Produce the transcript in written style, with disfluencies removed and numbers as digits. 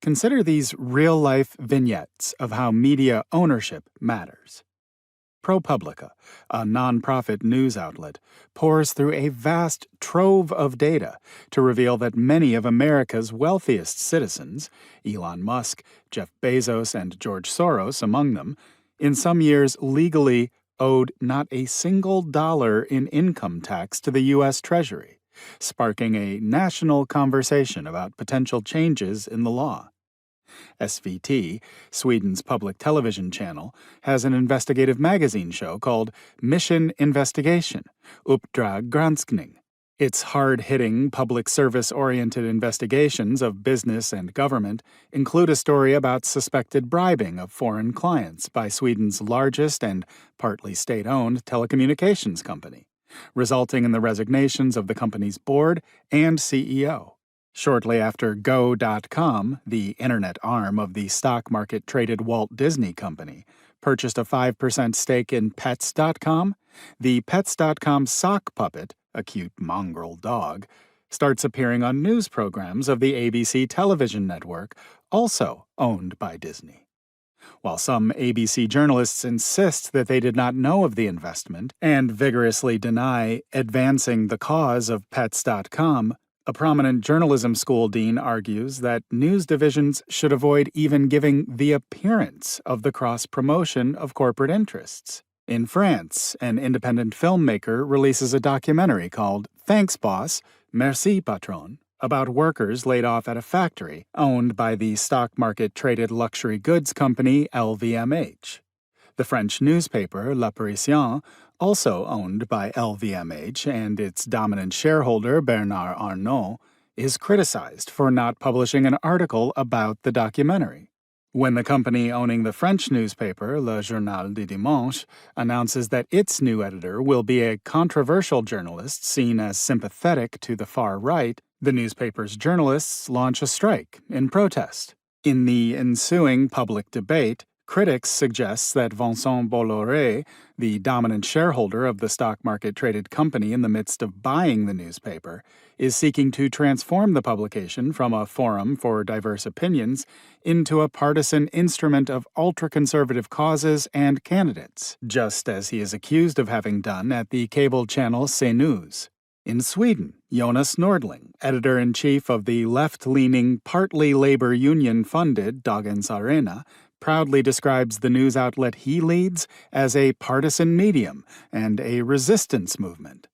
Consider these real-life vignettes of how media ownership matters. ProPublica, a nonprofit news outlet, pours through a vast trove of data to reveal that many of America's wealthiest citizens, Elon Musk, Jeff Bezos, and George Soros among them, in some years legally owed not a single dollar in income tax to the U.S. Treasury, sparking a national conversation about potential changes in the law. SVT, Sweden's public television channel, has an investigative magazine show called Mission Investigation, Uppdrag Granskning. Its hard-hitting, public service-oriented investigations of business and government include a story about suspected bribing of foreign clients by Sweden's largest and partly state-owned telecommunications company, resulting in the resignations of the company's board and CEO. Shortly after Go.com, the internet arm of the stock market-traded Walt Disney Company, purchased a 5% stake in Pets.com, the Pets.com sock puppet, a cute mongrel dog, starts appearing on news programs of the ABC television network, also owned by Disney. While some ABC journalists insist that they did not know of the investment and vigorously deny advancing the cause of Pets.com, a prominent journalism school dean argues that news divisions should avoid even giving the appearance of the cross-promotion of corporate interests. In France, an independent filmmaker releases a documentary called Thanks Boss, Merci Patron, about workers laid off at a factory owned by the stock market-traded luxury goods company LVMH. The French newspaper La Parisien, also owned by LVMH and its dominant shareholder Bernard Arnault, is criticized for not publishing an article about the documentary. When the company owning the French newspaper Le Journal du Dimanche announces that its new editor will be a controversial journalist seen as sympathetic to the far right, the newspaper's journalists launch a strike in protest. In the ensuing public debate, critics suggest that Vincent Bolloré, the dominant shareholder of the stock market-traded company in the midst of buying the newspaper, is seeking to transform the publication from a forum for diverse opinions into a partisan instrument of ultra-conservative causes and candidates, just as he is accused of having done at the cable channel CNews. In Sweden, Jonas Nordling, editor-in-chief of the left-leaning, partly labor union-funded Dagens Arena, proudly describes the news outlet he leads as a partisan medium and a resistance movement.